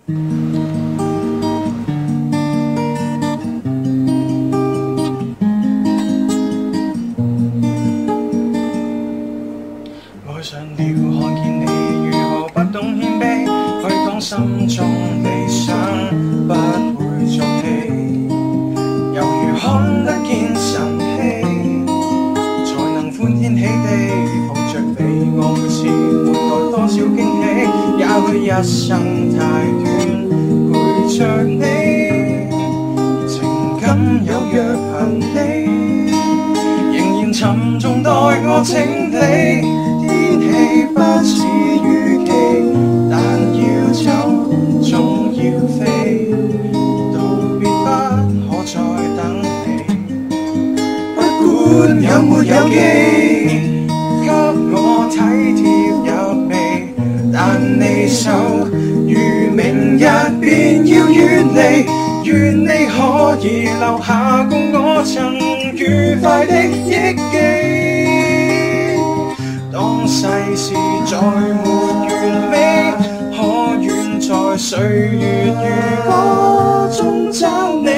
愛上了看見你如何不懂謙卑，去講心中理想不會俗氣，猶如看得見神氣，才能歡天喜地抱着你，我每次換來多少驚喜，也許一生太短陪着你，情感有若行李，仍然沉重待我清理。天氣不似預期，但要走總要飛，道別不可再等你。不管有沒有機，給我體貼入微，但你手如明日便要遠離，願你可以留下共我曾愉快的憶記。當世事再沒完美，可願在歲月如歌中找你？